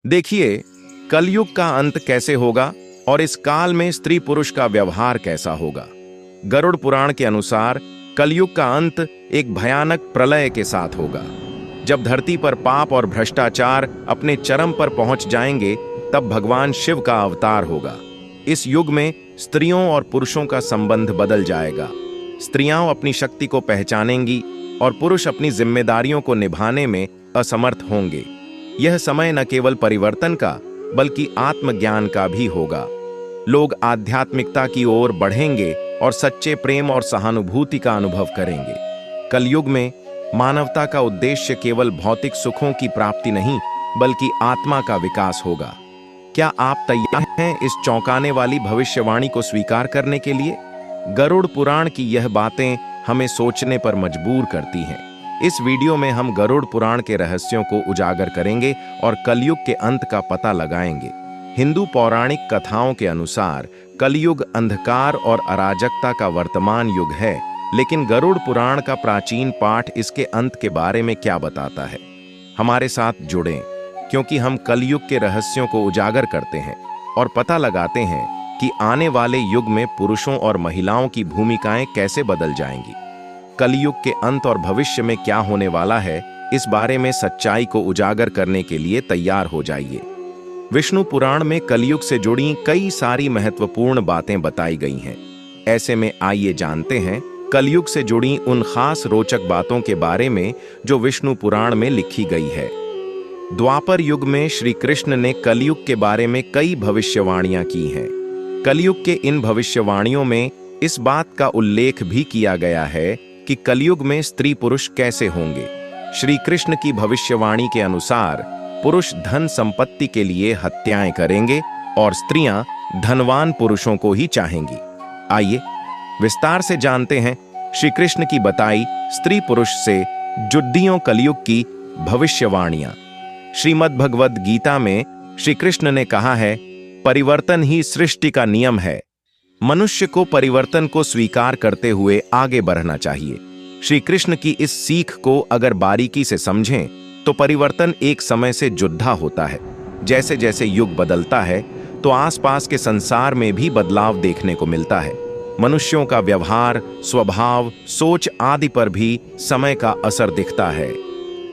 देखिए, कलयुग का अंत कैसे होगा और इस काल में स्त्री पुरुष का व्यवहार कैसा होगा। गरुड़ पुराण के अनुसार कलयुग का अंत एक भयानक प्रलय के साथ होगा। जब धरती पर पाप और भ्रष्टाचार अपने चरम पर पहुंच जाएंगे, तब भगवान शिव का अवतार होगा। इस युग में स्त्रियों और पुरुषों का संबंध बदल जाएगा। स्त्रियां अपनी शक्ति को पहचानेंगी और पुरुष अपनी जिम्मेदारियों को निभाने में असमर्थ होंगे। यह समय न केवल परिवर्तन का बल्कि आत्मज्ञान का भी होगा। लोग आध्यात्मिकता की ओर बढ़ेंगे और सच्चे प्रेम और सहानुभूति का अनुभव करेंगे। कलयुग में मानवता का उद्देश्य केवल भौतिक सुखों की प्राप्ति नहीं, बल्कि आत्मा का विकास होगा। क्या आप तैयार हैं इस चौंकाने वाली भविष्यवाणी को स्वीकार करने के लिए? गरुड़ पुराण की यह बातें हमें सोचने पर मजबूर करती हैं। इस वीडियो में हम गरुड़ पुराण के रहस्यों को उजागर करेंगे और कलयुग के अंत का पता लगाएंगे। हिंदू पौराणिक कथाओं के अनुसार कलयुग अंधकार और अराजकता का वर्तमान युग है, लेकिन गरुड़ पुराण का प्राचीन पाठ इसके अंत के बारे में क्या बताता है? हमारे साथ जुड़ें, क्योंकि हम कलयुग के रहस्यों को उजागर करते हैं और पता लगाते हैं कि आने वाले युग में पुरुषों और महिलाओं की भूमिकाएं कैसे बदल जाएंगी। कलयुग के अंत और भविष्य में क्या होने वाला है, इस बारे में सच्चाई को उजागर करने के लिए तैयार हो जाइए। विष्णु पुराण में कलयुग से जुड़ी कई सारी महत्वपूर्ण बातें बताई गई हैं। ऐसे में आइए जानते हैं कलयुग से जुड़ी उन खास रोचक बातों के बारे में जो विष्णु पुराण में लिखी गई है। द्वापर युग में श्री कृष्ण ने कलयुग के बारे में कई भविष्यवाणियां की हैं। कलयुग के इन भविष्यवाणियों में इस बात का उल्लेख भी किया गया है कि कलयुग में स्त्री पुरुष कैसे होंगे। श्री कृष्ण की भविष्यवाणी के अनुसार पुरुष धन संपत्ति के लिए हत्याएं करेंगे और स्त्रियां धनवान पुरुषों को ही चाहेंगी। आइए विस्तार से जानते हैं श्री कृष्ण की बताई स्त्री पुरुष से जुड़ियों कलयुग की भविष्यवाणियां। श्रीमद् भगवद गीता में श्री कृष्ण ने कहा है, परिवर्तन ही सृष्टि का नियम है। मनुष्य को परिवर्तन को स्वीकार करते हुए आगे बढ़ना चाहिए। श्री कृष्ण की इस सीख को अगर बारीकी से समझें तो परिवर्तन एक समय से जुड़ा होता है। जैसे जैसे युग बदलता है तो आसपास के संसार में भी बदलाव देखने को मिलता है। मनुष्यों का व्यवहार, स्वभाव, सोच आदि पर भी समय का असर दिखता है।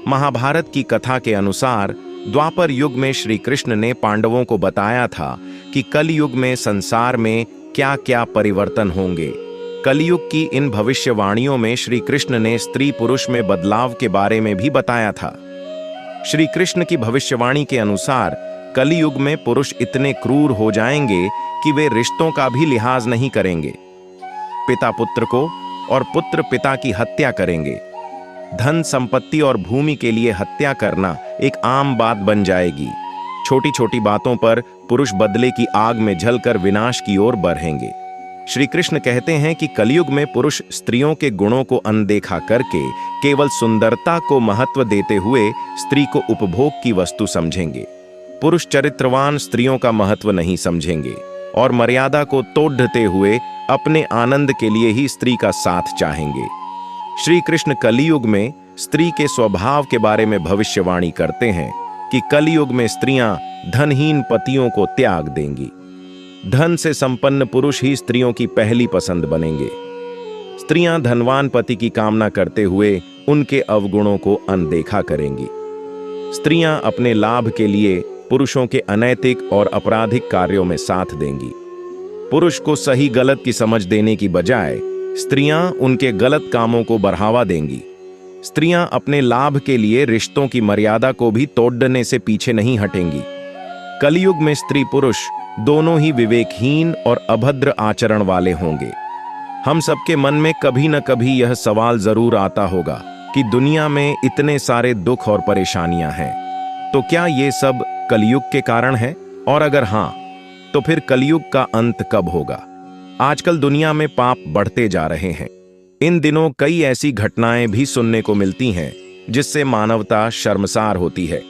महाभारत की कथा के अनुसार द्वापर युग में श्री कृष्ण ने पांडवों को बताया था कि कलयुग में संसार में क्या क्या परिवर्तन होंगे। कलयुग की इन भविष्यवाणियों में श्री कृष्ण ने स्त्री पुरुष में बदलाव के बारे में भी बताया था। श्री कृष्ण की भविष्यवाणी के अनुसार कलयुग में पुरुष इतने क्रूर हो जाएंगे कि वे रिश्तों का भी लिहाज नहीं करेंगे। पिता पुत्र को और पुत्र पिता की हत्या करेंगे। धन संपत्ति और भूमि के लिए हत्या करना एक आम बात बन जाएगी। छोटी छोटी बातों पर पुरुष बदले की आग में जलकर विनाश की ओर बढ़ेंगे। श्री कृष्ण कहते हैं कि कलयुग में पुरुष स्त्रियों के गुणों को अनदेखा करके केवल सुंदरता को महत्व देते हुए स्त्री को उपभोग की वस्तु समझेंगे। पुरुष चरित्रवान स्त्रियों का महत्व नहीं समझेंगे और मर्यादा को तोड़ते हुए अपने आनंद के लिए ही स्त्री का साथ चाहेंगे। श्री कृष्ण कलयुग में स्त्री के स्वभाव के बारे में भविष्यवाणी करते हैं कि कलयुग में स्त्रियां धनहीन पतियों को त्याग देंगी। धन से संपन्न पुरुष ही स्त्रियों की पहली पसंद बनेंगे। स्त्रियां धनवान पति की कामना करते हुए उनके अवगुणों को अनदेखा करेंगी। स्त्रियां अपने लाभ के लिए पुरुषों के अनैतिक और आपराधिक कार्यों में साथ देंगी। पुरुष को सही गलत की समझ देने की बजाय स्त्रियां उनके गलत कामों को बढ़ावा देंगी। स्त्रियां अपने लाभ के लिए रिश्तों की मर्यादा को भी तोड़ने से पीछे नहीं हटेंगी। कलयुग में स्त्री पुरुष दोनों ही विवेकहीन और अभद्र आचरण वाले होंगे। हम सबके मन में कभी न कभी यह सवाल जरूर आता होगा कि दुनिया में इतने सारे दुख और परेशानियां हैं, तो क्या ये सब कलयुग के कारण है? और अगर हां, तो फिर कलयुग का अंत कब होगा? आजकल दुनिया में पाप बढ़ते जा रहे हैं। इन दिनों कई ऐसी घटनाएं भी सुनने को मिलती हैं जिससे मानवता शर्मसार होती है।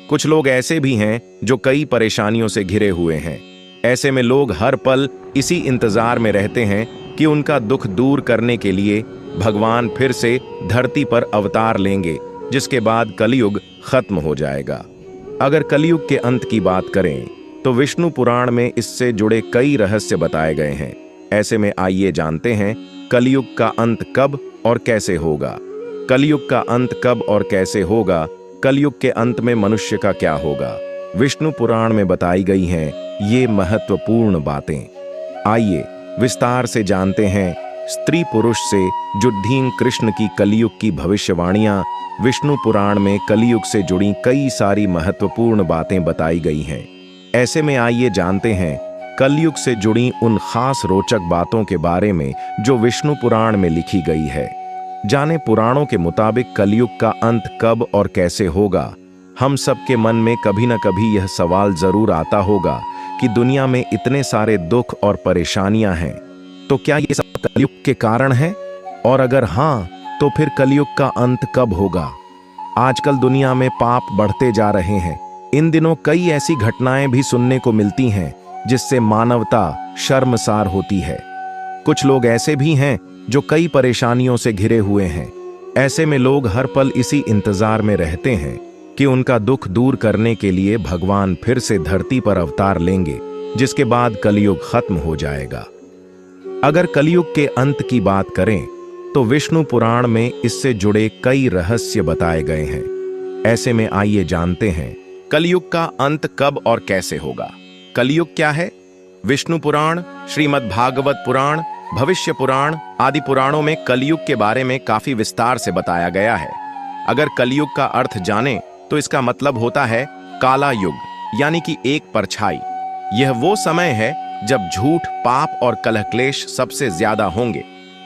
कुछ लोग ऐसे भी हैं जो कई परेशानियों से घिरे हुए हैं। ऐसे में लोग हर पल इसी इंतजार में रहते हैं कि उनका दुख दूर करने के लिए भगवान फिर से धरती पर अवतार लेंगे, जिसके बाद कलयुग खत्म हो जाएगा। अगर कलयुग के अंत की बात करें तो विष्णु पुराण में इससे जुड़े कई रहस्य बताए गए हैं। ऐसे में आइए जानते हैं कलयुग का अंत कब और कैसे होगा। कलयुग का अंत कब और कैसे होगा? कलयुग के अंत में मनुष्य का क्या होगा? विष्णु पुराण में बताई गई हैं ये महत्वपूर्ण बातें। आइए विस्तार से जानते हैं स्त्री पुरुष से जुद्धीन कृष्ण की कलयुग की भविष्यवाणियां। विष्णु पुराण में कलयुग से जुड़ी कई सारी महत्वपूर्ण बातें बताई गई हैं। ऐसे में आइए जानते हैं कलयुग से जुड़ी उन खास रोचक बातों के बारे में जो विष्णु पुराण में लिखी गई है। जाने पुराणों के मुताबिक कलयुग का अंत कब और कैसे होगा। हम सबके मन में कभी न कभी यह सवाल जरूर आता होगा कि दुनिया में इतने सारे दुख और परेशानियां हैं, तो क्या ये सब कलयुग के कारण है? और अगर हाँ, तो फिर कलयुग का अंत कब होगा? आजकल दुनिया में पाप बढ़ते जा रहे हैं। इन दिनों कई ऐसी घटनाएं भी सुनने को मिलती हैं जिससे मानवता शर्मसार होती है। कुछ लोग ऐसे भी हैं जो कई परेशानियों से घिरे हुए हैं। ऐसे में लोग हर पल इसी इंतजार में रहते हैं कि उनका दुख दूर करने के लिए भगवान फिर से धरती पर अवतार लेंगे, जिसके बाद कलयुग खत्म हो जाएगा। अगर कलयुग के अंत की बात करें तो विष्णु पुराण में इससे जुड़े कई रहस्य बताए गए हैं। ऐसे में आइए जानते हैं कलयुग का अंत कब और कैसे होगा। कलयुग क्या है? विष्णु पुराण, श्रीमद् भागवत पुराण, भविष्य पुराण आदि पुराणों में कलयुग के बारे में काफी विस्तार से बताया गया है। अगर कलयुग का अर्थ जाने तो इसका मतलब होता है काला युग, यानी कि एक परछाई। यह वो समय है जब झूठ, पाप और कलह क्लेश सबसे ज्यादा होंगे।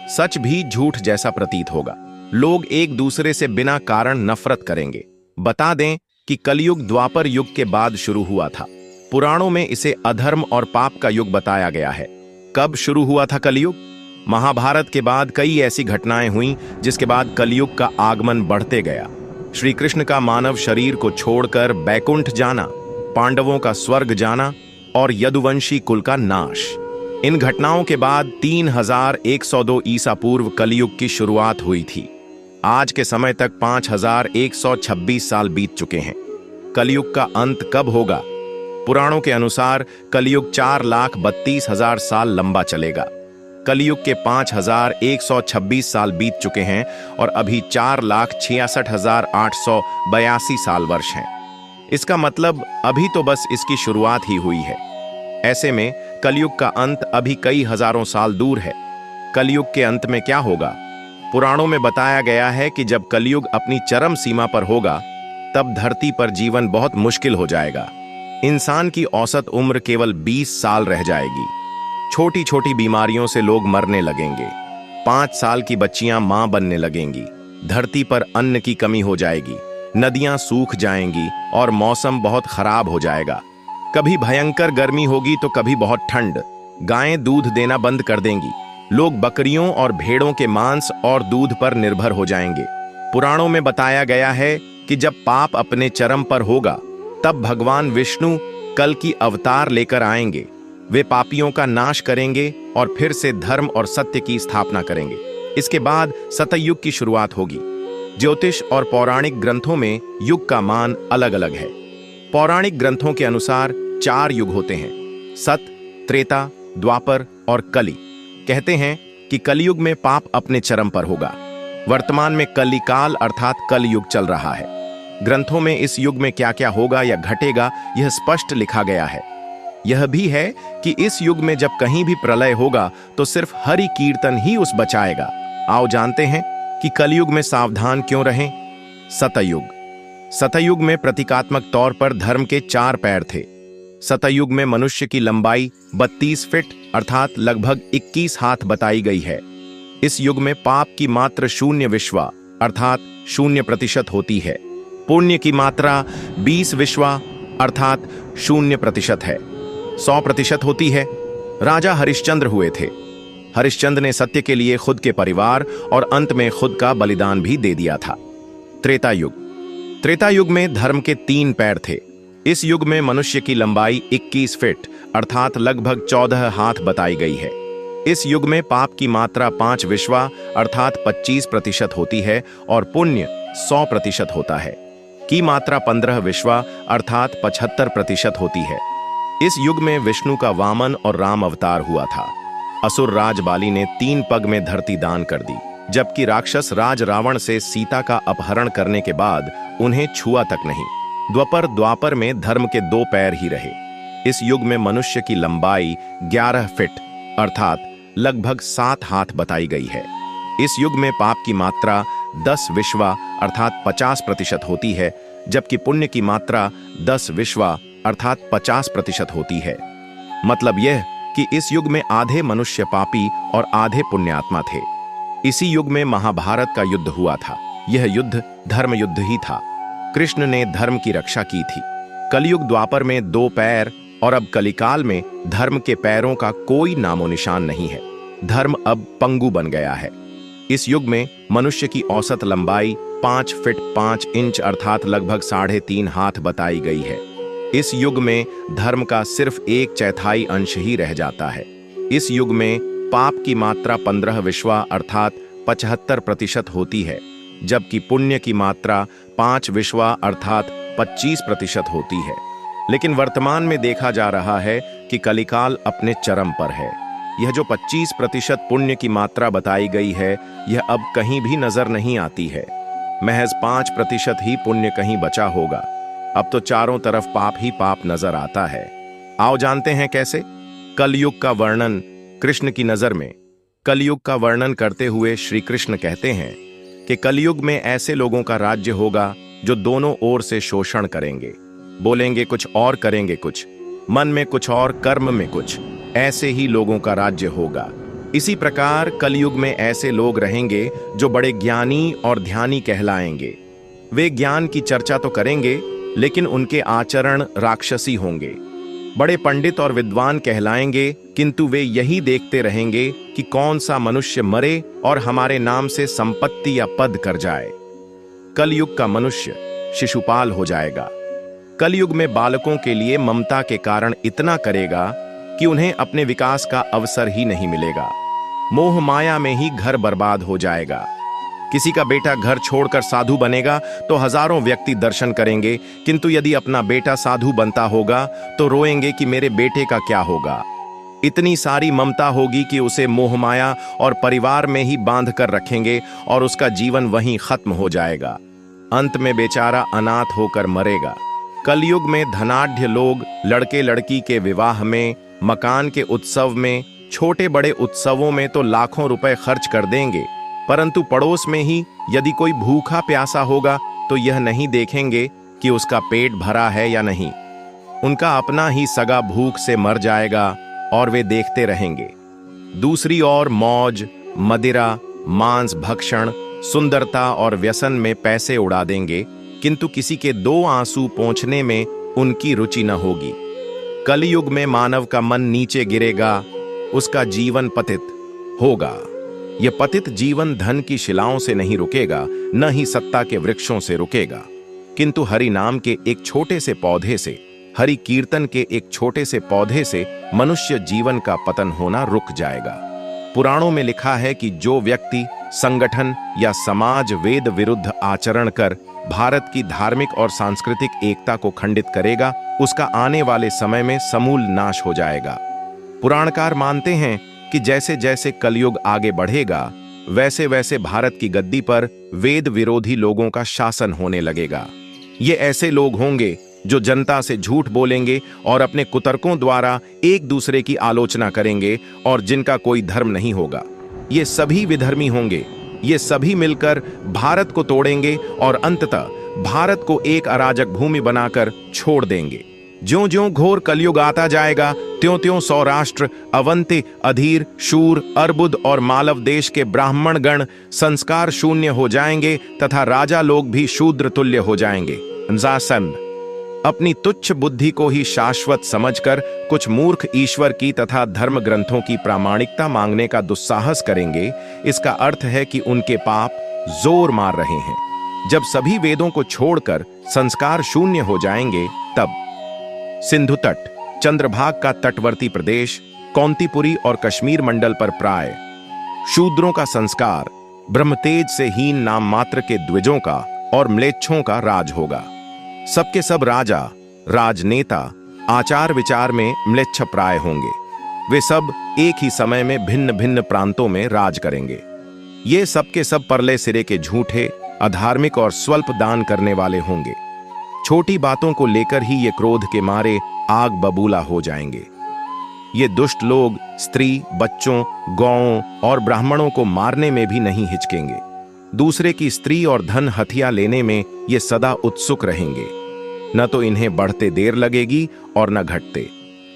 सच भी झूठ जैसा प्रतीत होगा। लोग एक दूसरे से बिना कारण नफरत करेंगे। बता दें कि कलयुग द्वापर युग के बाद शुरू हुआ था। पुराणों में इसे अधर्म और पाप का युग बताया गया है। कब शुरू हुआ था कलयुग? महाभारत के बाद कई ऐसी घटनाएं हुईं जिसके बाद कलयुग का आगमन बढ़ते गया। श्री कृष्ण का मानव शरीर को छोड़कर बैकुंठ जाना, पांडवों का स्वर्ग जाना और यदुवंशी कुल का नाश। इन घटनाओं के बाद 3102 ईसा पूर्व कलयुग की शुरुआत हुई थी। आज के समय तक 5126 साल बीत चुके हैं। कलयुग का अंत कब होगा? पुराणों के अनुसार कलयुग 4,32,000 साल लंबा चलेगा। कलयुग के 5126 साल बीत चुके हैं और अभी 4,66,882 साल वर्ष हैं। इसका मतलब अभी तो बस इसकी शुरुआत ही हुई है। ऐसे में कलयुग का अंत अभी कई हजारों साल दूर है। कलयुग के अंत में क्या होगा? पुराणों में बताया गया है कि जब कलयुग अपनी चरम सीमा पर होगा तब धरती पर जीवन बहुत मुश्किल हो जाएगा। इंसान की औसत उम्र केवल 20 साल रह जाएगी। छोटी छोटी बीमारियों से लोग मरने लगेंगे। 5 साल की बच्चियां मां बनने लगेंगी। धरती पर अन्न की कमी हो जाएगी। नदियां सूख जाएंगी और मौसम बहुत खराब हो जाएगा। कभी भयंकर गर्मी होगी तो कभी बहुत ठंड। गायें दूध देना बंद कर देंगी। लोग बकरियों और भेड़ों के मांस और दूध पर निर्भर हो जाएंगे। पुराणों में बताया गया है कि जब पाप अपने चरम पर होगा तब भगवान विष्णु कल की अवतार लेकर आएंगे। वे पापियों का नाश करेंगे और फिर से धर्म और सत्य की स्थापना करेंगे। इसके बाद सतयुग की शुरुआत होगी। ज्योतिष और पौराणिक ग्रंथों में युग का मान अलग अलग है। पौराणिक ग्रंथों के अनुसार 4 युग होते हैं: सत, त्रेता, द्वापर और कली। कहते हैं कि कलयुग में पाप अपने चरम पर होगा। वर्तमान में कलिकाल अर्थात कल युग चल रहा है। ग्रंथों में इस युग में क्या क्या होगा या घटेगा यह स्पष्ट लिखा गया है। यह भी है कि इस युग में जब कहीं भी प्रलय होगा तो सिर्फ हरि कीर्तन ही उस बचाएगा। आओ जानते हैं कि कलयुग में सावधान क्यों रहें। सतयुग। सतयुग में प्रतीकात्मक तौर पर धर्म के 4 पैर थे। सतयुग में मनुष्य की लंबाई 32 फीट अर्थात लगभग 21 हाथ बताई गई है। इस युग में पाप की मात्रा 0 विश्वा अर्थात 0% होती है। पुण्य की मात्रा 20 विश्वा अर्थात 0% है। 100% होती है। राजा हरिश्चंद्र हुए थे। हरिश्चंद्र ने सत्य के लिए खुद के परिवार और अंत में खुद का बलिदान भी दे दिया था। त्रेता युग। त्रेता युग में धर्म के 3 पैर थे। इस युग में मनुष्य की लंबाई 21 फीट अर्थात लगभग 14 हाथ बताई गई है। इस युग में पाप की मात्रा 5 विश्वा अर्थात 25% होती है और पुण्य 100% होता है। की मात्रा 15 विश्वा अर्थात 75% होती है। इस युग में विष्णु का वामन और राम अवतार हुआ था। असुर राज बाली ने 3 पग में धरती दान कर दी, जबकि राक्षस राज रावण से सीता का अपहरण करने के बाद उन्हें छुआ तक नहीं। द्वापर में धर्म के 2 पैर ही रहे। इस युग में मनुष्य की लंबाई 11 फीट अर्थात लगभग 7 हाथ बताई गई है। इस युग में पाप की मात्रा 10 विश्वा अर्थात 50% होती है, जबकि पुण्य की मात्रा 10 विश्वा अर्थात 50% होती है। मतलब यह कि इस युग में आधे मनुष्य पापी और आधे पुण्यात्मा थे। इसी युग में महाभारत का युद्ध हुआ था। यह युद्ध धर्म युद्ध ही था। कृष्ण ने धर्म की रक्षा की थी। कलयुग द्वापर में 2 पैर और अब कलिकाल में धर्म के पैरों का कोई नामो निशान नहीं है। धर्म अब पंगु बन गया है। इस युग में मनुष्य की औसत लंबाई 5 फीट 5 इंच अर्थात लगभग 3.5 हाथ बताई गई है। इस युग में धर्म का सिर्फ 1/4 अंश ही रह जाता है। इस युग में पाप की मात्रा 15 विश्वा अर्थात 75% होती है, जबकि पुण्य की मात्रा 5 विश्वा अर्थात 25% होती है। लेकिन वर्तमान में देखा जा रहा है कि कलिकाल अपने चरम पर है। यह जो 25% पुण्य की मात्रा बताई गई है, यह अब कहीं भी नजर नहीं आती है। महज 5% ही पुण्य कहीं बचा होगा। अब तो चारों तरफ पाप ही पाप नजर आता है। आओ जानते हैं कैसे। कलयुग का वर्णन कृष्ण की नजर में। कलयुग का वर्णन करते हुए श्री कृष्ण कहते हैं कि कलयुग में ऐसे लोगों का राज्य होगा जो दोनों ओर से शोषण करेंगे, बोलेंगे कुछ और करेंगे कुछ, मन में कुछ और कर्म में कुछ। ऐसे ही लोगों का राज्य होगा। इसी प्रकार कलयुग में ऐसे लोग रहेंगे जो बड़े ज्ञानी और ध्यानी कहलाएंगे। वे ज्ञान की चर्चा तो करेंगे, लेकिन उनके आचरण राक्षसी होंगे। बड़े पंडित और विद्वान कहलाएंगे, किंतु वे यही देखते रहेंगे कि कौन सा मनुष्य मरे और हमारे नाम से संपत्ति या पद कर जाए। कलयुग का मनुष्य शिशुपाल हो जाएगा। कलयुग में बालकों के लिए ममता के कारण इतना करेगा कि उन्हें अपने विकास का अवसर ही नहीं मिलेगा। मोह माया में ही घर बर्बाद हो जाएगा। किसी का बेटा घर छोड़कर साधु बनेगा तो हजारों व्यक्ति दर्शन करेंगे, किंतु यदि अपना बेटा साधु बनता होगा तो रोएंगे कि मेरे बेटे का क्या होगा। इतनी सारी ममता होगी कि उसे मोह माया और परिवार में ही बांध कर रखेंगे और उसका जीवन वहीं खत्म हो जाएगा। अंत में बेचारा अनाथ होकर मरेगा। कलयुग में धनाढ्य लोग लड़के लड़की के विवाह में, मकान के उत्सव में, छोटे बड़े उत्सवों में तो लाखों रुपए खर्च कर देंगे, परंतु पड़ोस में ही यदि कोई भूखा प्यासा होगा तो यह नहीं देखेंगे कि उसका पेट भरा है या नहीं। उनका अपना ही सगा भूख से मर जाएगा और वे देखते रहेंगे। दूसरी ओर मौज, मदिरा, मांस भक्षण, सुंदरता और व्यसन में पैसे उड़ा देंगे, किंतु किसी के 2 आंसू पोंछने में उनकी रुचि न होगी। कलयुग में मानव का मन नीचे गिरेगा, उसका जीवन पतित होगा। यह पतित जीवन धन की शिलाओं से नहीं रुकेगा, न ही सत्ता के वृक्षों से रुकेगा, किंतु हरि नाम के एक छोटे से पौधे से, हरि कीर्तन के एक छोटे से पौधे से मनुष्य जीवन का पतन होना रुक जाएगा। पुराणों में लिखा है कि जो व्यक्ति संगठन या समाज वेद विरुद्ध आचरण कर भारत की धार्मिक और सांस्कृतिक एकता को खंडित करेगा, उसका आने वाले समय में समूल नाश हो जाएगा। पुराणकार मानते हैं कि जैसे जैसे कलयुग आगे बढ़ेगा, वैसे वैसे भारत की गद्दी पर वेद विरोधी लोगों का शासन होने लगेगा। ये ऐसे लोग होंगे जो जनता से झूठ बोलेंगे और अपने कुतर्कों द्वारा एक दूसरे की आलोचना करेंगे और जिनका कोई धर्म नहीं होगा। ये सभी विधर्मी होंगे। ये सभी मिलकर भारत को तोड़ेंगे और अंततः भारत को एक अराजक भूमि बनाकर छोड़ देंगे। ज्यों ज्यों घोर कलयुग आता जाएगा, त्यों त्यों सौराष्ट्र, अवंती, अधीर, शूर, अर्बुद और मालव देश के ब्राह्मण गण संस्कार शून्य हो जाएंगे तथा राजा लोग भी शूद्र तुल्य हो जाएंगे। जासंद अपनी तुच्छ बुद्धि को ही शाश्वत समझकर कुछ मूर्ख ईश्वर की तथा धर्म ग्रंथों की प्रामाणिकता मांगने का दुस्साहस करेंगे। इसका अर्थ है कि उनके पाप जोर मार रहे हैं। जब सभी वेदों को छोड़कर संस्कार शून्य हो जाएंगे, तब सिंधु तट, चंद्रभाग का तटवर्ती प्रदेश, कौंतीपुरी और कश्मीर मंडल पर प्राय शूद्रों का संस्कार, ब्रह्मतेज से हीन नाम मात्र के द्विजों का और म्लेच्छों का राज होगा। सबके सब राजा, राजनेता आचार विचार में म्लेच्छप्राय होंगे। वे सब एक ही समय में भिन्न भिन्न प्रांतों में राज करेंगे। ये सबके सब परले सिरे के झूठे, अधार्मिक और स्वल्प दान करने वाले होंगे। छोटी बातों को लेकर ही ये क्रोध के मारे आग बबूला हो जाएंगे। ये दुष्ट लोग स्त्री, बच्चों, गौओं और ब्राह्मणों को मारने में भी नहीं हिचकेंगे। दूसरे की स्त्री और धन हथिया लेने में ये सदा उत्सुक रहेंगे। न तो इन्हें बढ़ते देर लगेगी और न घटते।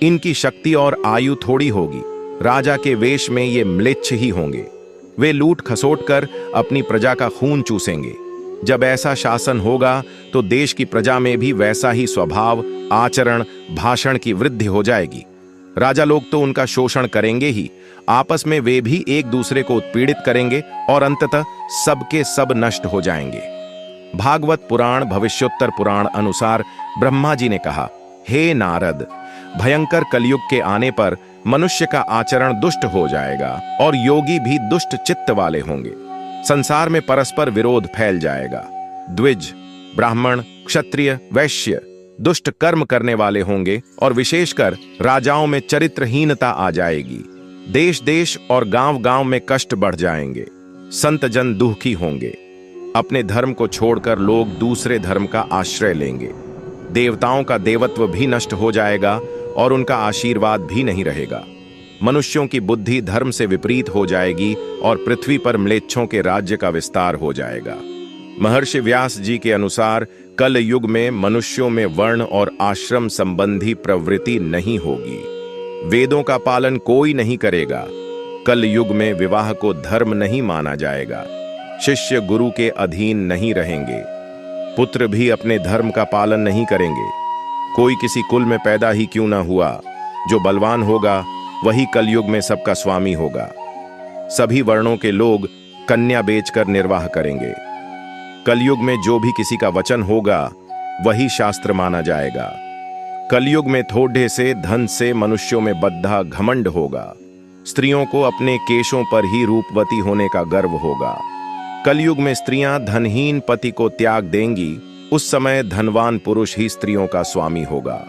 इनकी शक्ति और आयु थोड़ी होगी। राजा के वेश में ये म्लेच्छ ही होंगे। वे लूट खसोट कर अपनी प्रजा का खून चूसेंगे। जब ऐसा शासन होगा तो देश की प्रजा में भी वैसा ही स्वभाव, आचरण, भाषण की वृद्धि हो जाएगी। राजा लोग तो उनका शोषण करेंगे ही, आपस में वे भी एक दूसरे को उत्पीड़ित करेंगे और अंततः सबके सब नष्ट हो जाएंगे। भागवत पुराण भविष्योत्तर पुराण अनुसार ब्रह्मा जी ने कहा, हे नारद, भयंकर कलयुग के आने पर मनुष्य का आचरण दुष्ट हो जाएगा और योगी भी दुष्ट चित्त वाले होंगे। संसार में परस्पर विरोध फैल जाएगा। द्विज, ब्राह्मण, क्षत्रिय, वैश्य दुष्ट कर्म करने वाले होंगे और विशेषकर राजाओं में चरित्रहीनता आ जाएगी। देश देश और गांव गांव में कष्ट बढ़ जाएंगे। संत जन दुखी होंगे। अपने धर्म को छोड़कर लोग दूसरे धर्म का आश्रय लेंगे। देवताओं का देवत्व भी नष्ट हो जाएगा और उनका आशीर्वाद भी नहीं रहेगा। मनुष्यों की बुद्धि धर्म से विपरीत हो जाएगी और पृथ्वी पर म्लेच्छों के राज्य का विस्तार हो जाएगा। महर्षि व्यास जी के अनुसार कल युग में मनुष्यों में वर्ण और आश्रम संबंधी प्रवृत्ति नहीं होगी। वेदों का पालन कोई नहीं करेगा। कल युग में विवाह को धर्म नहीं माना जाएगा। शिष्य गुरु के अधीन नहीं रहेंगे। पुत्र भी अपने धर्म का पालन नहीं करेंगे। कोई किसी कुल में पैदा ही क्यों ना हुआ, जो बलवान होगा वही कलयुग में सबका स्वामी होगा। सभी वर्णों के लोग कन्या बेचकर निर्वाह करेंगे। कलयुग में जो भी किसी का वचन होगा वही शास्त्र माना जाएगा। कलयुग में थोड़े से धन से मनुष्यों में बद्धा घमंड होगा। स्त्रियों को अपने केशों पर ही रूपवती होने का गर्व होगा। कलयुग में स्त्रियां धनहीन पति को त्याग देंगी। उस समय धनवान पुरुष ही स्त्रियों का स्वामी होगा।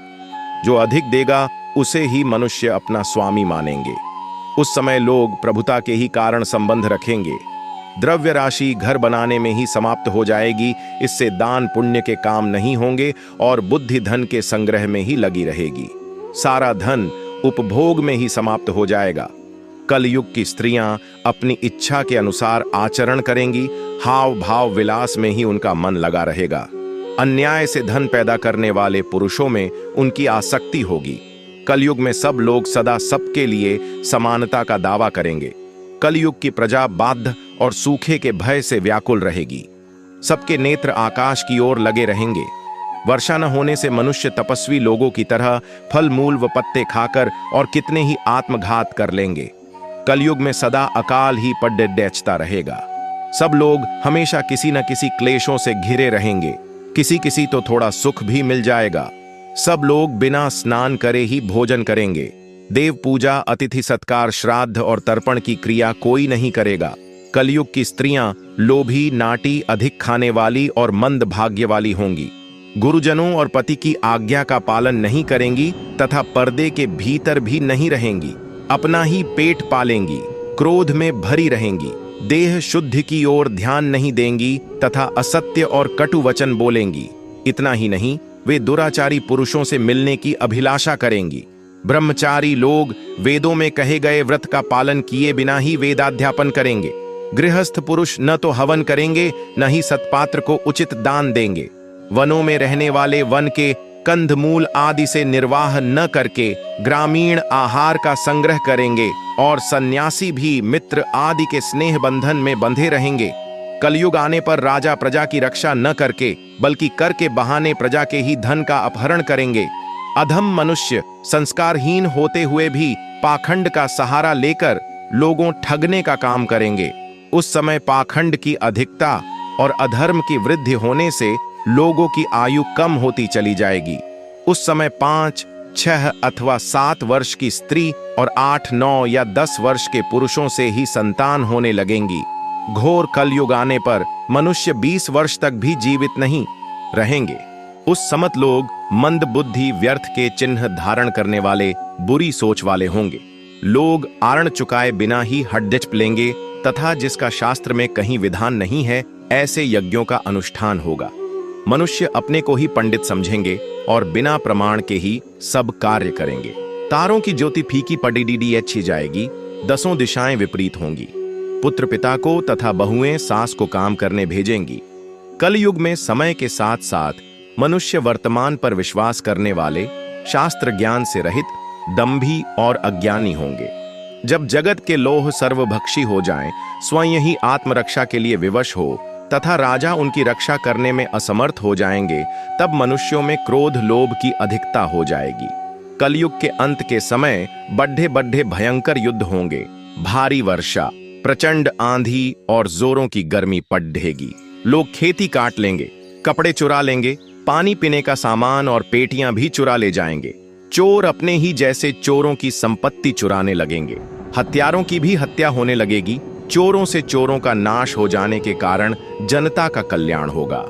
जो अधिक देगा उसे ही मनुष्य अपना स्वामी मानेंगे। उस समय लोग प्रभुता के ही कारण संबंध रखेंगे। द्रव्य राशि घर बनाने में ही समाप्त हो जाएगी। इससे दान पुण्य के काम नहीं होंगे और बुद्धि धन के संग्रह में ही लगी रहेगी। सारा धन उपभोग में ही समाप्त हो जाएगा। कलयुग की स्त्रियां अपनी इच्छा के अनुसार आचरण करेंगी। हाव भाव विलास में ही उनका मन लगा रहेगा। अन्याय से धन पैदा करने वाले पुरुषों में उनकी आसक्ति होगी। कलयुग में सब लोग सदा सबके लिए समानता का दावा करेंगे। कलयुग की प्रजा बाध्य और सूखे के भय से व्याकुल रहेगी। सबके नेत्र आकाश की ओर लगे रहेंगे। वर्षा न होने से मनुष्य तपस्वी लोगों की तरह फल मूल व पत्ते खाकर और कितने ही आत्मघात कर लेंगे। कलयुग में सदा अकाल ही पड्डे डेचता रहेगा। सब लोग हमेशा किसी न किसी क्लेशों से घिरे रहेंगे। किसी किसी तो थोड़ा सुख भी मिल जाएगा। सब लोग बिना स्नान करे ही भोजन करेंगे। देव पूजा, अतिथि सत्कार, श्राद्ध और तर्पण की क्रिया कोई नहीं करेगा। कलयुग की स्त्रियां लोभी, नाटी, अधिक खाने वाली और मंद भाग्य वाली होंगी। गुरुजनों और पति की आज्ञा का पालन नहीं करेंगी तथा पर्दे के भीतर भी नहीं रहेंगी। अपना ही पेट पालेंगी। क्रोध में भरी रहेंगी। देह शुद्धि की ओर ध्यान नहीं देंगी तथा असत्य और कटु वचन बोलेंगी। इतना ही नहीं, वे दुराचारी पुरुषों से मिलने की अभिलाषा करेंगी। ब्रह्मचारी लोग वेदों में कहे गए व्रत का पालन किए बिना ही वेदाध्यापन करेंगे। गृहस्थ पुरुष न तो हवन करेंगे न ही सत्पात्र को उचित दान देंगे। वनों में रहने वाले वन के कंदमूल आदि से निर्वाह न करके ग्रामीण आहार का संग्रह करेंगे और सन्यासी भी मित्र आदि के स्नेह बंधन में बंधे रहेंगे। कलयुग आने पर राजा प्रजा की रक्षा न करके बल्कि कर के बहाने प्रजा के ही धन का अपहरण करेंगे। अधम मनुष्य संस्कारहीन होते हुए भी पाखंड का सहारा लेकर लोगों ठगने का काम करेंगे। उस समय पाखंड की अधिकता और अधर्म की वृद्धि होने से लोगों की आयु कम होती चली जाएगी। उस समय 5, 6 अथवा 7 वर्ष की स्त्री और 8, 9 या 10 वर्ष के पुरुषों से ही संतान होने लगेंगी। घोर कलयुग आने पर मनुष्य 20 वर्ष तक भी जीवित नहीं रहेंगे। उस समत लोग मंद बुद्धि, व्यर्थ के चिन्ह धारण करने वाले, बुरी सोच वाले होंगे। लोग आरण चुकाए बिना ही हड्डिच लेंगे तथा जिसका शास्त्र में कहीं विधान नहीं है, ऐसे यज्ञों का अनुष्ठान होगा। मनुष्य अपने को ही पंडित समझेंगे और बिना प्रमाण के ही सब कार्य करेंगे। तारों की ज्योति फीकी पड़ी डीडीएच ही जाएगी, दसों दिशाएं विपरीत होंगी। पुत्र पिता को तथा बहुएं सास को काम करने भेजेंगी। कलयुग में समय के साथ साथ मनुष्य वर्तमान पर विश्वास करने वाले, शास्त्र ज्ञान से रहित, दंभी और अज्ञानी होंगे। जब जगत के लोह सर्वभक्षी हो जाएं, स्वयं ही आत्मरक्षा के लिए विवश हो तथा राजा उनकी रक्षा करने में असमर्थ हो जाएंगे, तब मनुष्यों में क्रोध लोभ की अधिकता हो जाएगी। कलयुग के अंत के समय बड्ढे बड्ढे भयंकर युद्ध होंगे। भारी वर्षा, प्रचंड आंधी और जोरों की गर्मी पड़ेगी। लोग खेती काट लेंगे, कपड़े चुरा लेंगे, पानी पीने का सामान और पेटियां भी चुरा ले जाएंगे। चोर अपने ही जैसे चोरों की संपत्ति चुराने लगेंगे। हत्यारों की भी हत्या होने लगेगी। चोरों से चोरों का नाश हो जाने के कारण जनता का कल्याण होगा।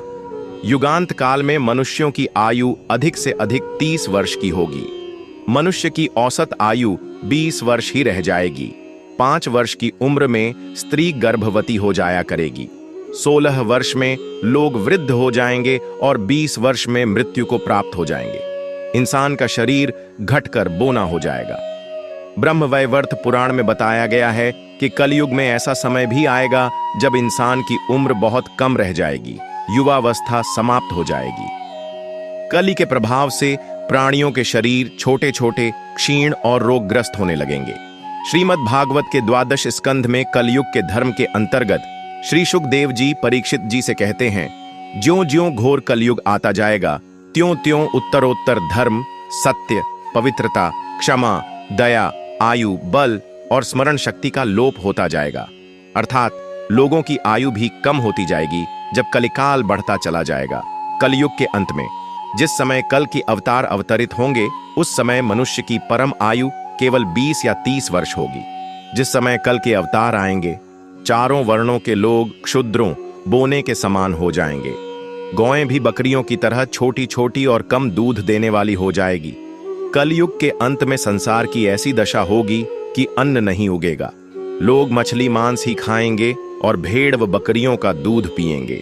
युगांत काल में मनुष्यों की आयु अधिक से अधिक 30 वर्ष की होगी। मनुष्य की औसत आयु 20 वर्ष ही रह जाएगी। 5 वर्ष की उम्र में स्त्री गर्भवती हो जाया करेगी। 16 वर्ष में लोग वृद्ध हो जाएंगे और 20 वर्ष में मृत्यु को प्राप्त हो जाएंगे। इंसान का शरीर घटकर बोना हो जाएगा। ब्रह्मवैवर्त पुराण में बताया गया है कि कलयुग में ऐसा समय भी आएगा जब इंसान की उम्र बहुत कम रह जाएगी, युवावस्था समाप्त हो जाएगी। कली के प्रभाव से प्राणियों के शरीर छोटे छोटे, क्षीण और रोगग्रस्त होने लगेंगे। श्रीमद् भागवत के 12 स्कंध में कलयुग के धर्म के अंतर्गत श्री सुखदेव जी परीक्षित जी से कहते हैं, ज्यों ज्यों घोर कलयुग आता जाएगा, त्यों त्यों उत्तरोत्तर धर्म, सत्य, पवित्रता, क्षमा, दया, आयु, बल और स्मरण शक्ति का लोप होता जाएगा। अर्थात लोगों की आयु भी कम होती जाएगी जब कलिकाल बढ़ता चला जाएगा। कलयुग के अंत में जिस समय कल की अवतार अवतरित होंगे, उस समय मनुष्य की परम आयु केवल 20 या 30 वर्ष होगी। जिस समय कल के अवतार आएंगे, चारों वर्णों के लोग क्षुद्रों, बोने के समान हो जाएंगे। गौएं भी बकरियों की तरह छोटी छोटी और कम दूध देने वाली हो जाएगी। कलयुग के अंत में संसार की ऐसी दशा होगी कि अन्न नहीं उगेगा। लोग मछली मांस ही खाएंगे और भेड़ व बकरियों का दूध पिएंगे।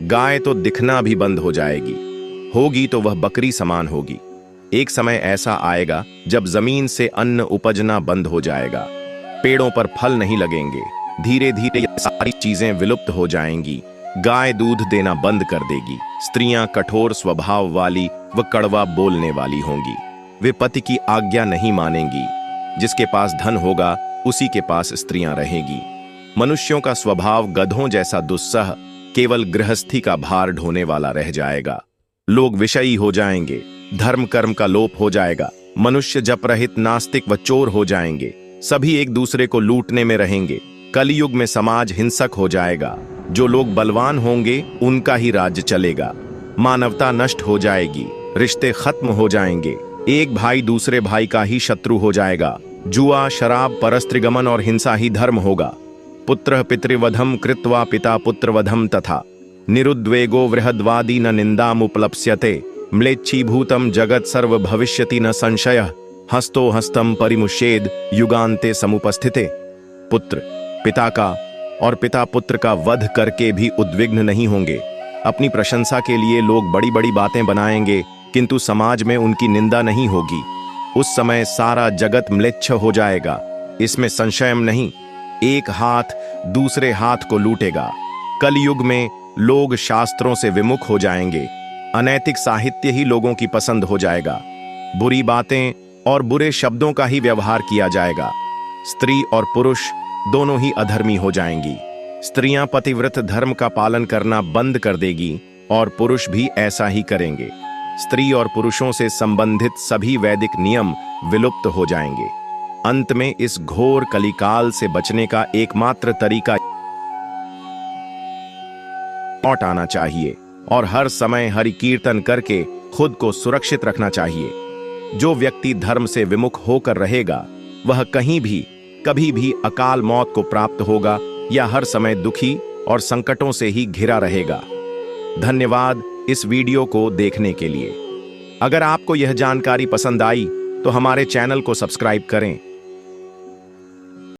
गाय तो दिखना भी बंद हो जाएगी, होगी तो वह बकरी समान होगी। एक समय ऐसा आएगा जब जमीन से अन्न उपजना बंद हो जाएगा, पेड़ों पर फल नहीं लगेंगे। धीरे धीरे ये सारी चीजें विलुप्त हो जाएंगी। गाय दूध देना बंद कर देगी। स्त्रियां कठोर स्वभाव वाली व कड़वा बोलने वाली होंगी। वे पति की आज्ञा नहीं मानेंगी। जिसके पास धन होगा उसी के पास स्त्रियां रहेंगी। मनुष्यों का स्वभाव गधों जैसा दुस्सह, केवल गृहस्थी का भार ढोने वाला रह जाएगा। लोग विषयी हो जाएंगे। धर्म कर्म का लोप हो जाएगा। मनुष्य जप रहित, नास्तिक व चोर हो जाएंगे। सभी एक दूसरे को लूटने में रहेंगे। कलयुग में समाज हिंसक हो जाएगा। जो लोग बलवान होंगे उनका ही राज्य चलेगा। मानवता नष्ट हो जाएगी। रिश्ते खत्म हो जाएंगे। एक भाई दूसरे भाई का ही शत्रु हो जाएगा। जुआ, शराब, परस्त्रीगमन और हिंसा ही धर्म होगा। पुत्र पितृवधम कृत्वा पिता पुत्रवधम तथा निरुद्वेगो वृहद्वादी न निंदामुपलप्स्यते। म्लेच्छीभूतम जगत सर्व भविष्यति न संशयः। हस्तो हस्तम परिमुष्येद युगान्ते समुपस्थिते। पुत्र पिता का और पिता पुत्र का वध करके भी उद्विग्न नहीं होंगे। अपनी प्रशंसा के लिए लोग बड़ी बड़ी बातें बनाएंगे, किंतु समाज में उनकी निंदा नहीं होगी। उस समय सारा जगत म्लेच्छ हो जाएगा, इसमें संशय नहीं। एक हाथ दूसरे हाथ को लूटेगा। कलयुग में लोग शास्त्रों से विमुख हो जाएंगे। अनैतिक साहित्य ही लोगों की पसंद हो जाएगा। बुरी बातें और बुरे शब्दों का ही व्यवहार किया जाएगा। स्त्री और पुरुष दोनों ही अधर्मी हो जाएंगी। स्त्रियां पतिव्रत धर्म का पालन करना बंद कर देगी और पुरुष भी ऐसा ही करेंगे। स्त्री और पुरुषों से संबंधित सभी वैदिक नियम विलुप्त हो जाएंगे। अंत में इस घोर कलिकाल से बचने का एकमात्र तरीका लौट आना चाहिए और हर समय हरि कीर्तन करके खुद को सुरक्षित रखना चाहिए। जो व्यक्ति धर्म से विमुख होकर रहेगा वह कहीं भी कभी भी अकाल मौत को प्राप्त होगा या हर समय दुखी और संकटों से ही घिरा रहेगा। धन्यवाद। इस वीडियो को देखने के लिए। अगर आपको यह जानकारी पसंद आई तो हमारे चैनल को सब्सक्राइब करें